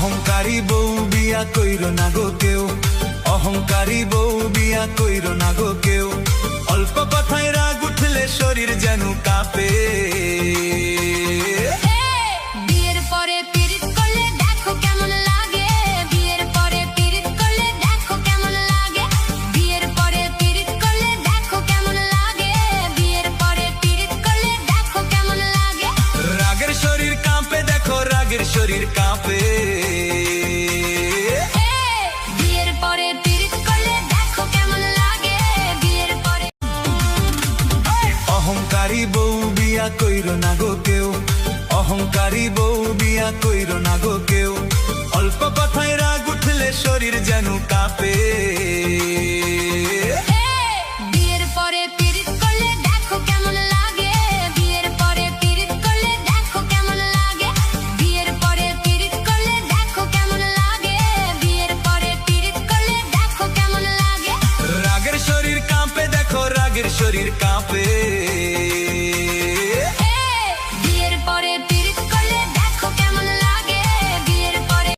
অহংকারী বউ বিয়া কইরো না গো কেউ, অহংকারী বউ বিয়া কইরো না গো কেউ। অল্প কথায় রাগ উঠলে শরীর যেন কাঁপে। বিয়ের পরে পিরিত করলে দেখো কেমন লাগে, বিয়ের পরে পিরিত করলে দেখো কেমন লাগে, বিয়ের পরে পিরিত করলে দেখো কেমন লাগে, বিয়ের পরে পিরিত করলে দেখো কেমন লাগে। রাগের শরীর কাঁপে, দেখো রাগের শরীর কাঁপে। বিয়ের পরে পিরিত করলে দেখো কেমন লাগে, বিয়ের পরে। অহংকারী বউ বিয়া কইরো না গো কেউ, অহংকারী বউ বিয়া কইরো না গো কেউ। অল্প কথায় রাগ উঠলে শরীর যেন কাঁপে। বিয়ের পরে পিরিত করলে দেখো কেমন লাগে, বিয়ের পরে পিরিত করলে দেখো কেমন লাগে, বিয়ের পরে পিরিত করলে দেখো কেমন লাগে, বিয়ের পরে পিরিত করলে দেখো কেমন লাগে। রাগের শরীর কাঁপে, দেখো রাগের শরীর কাঁপে।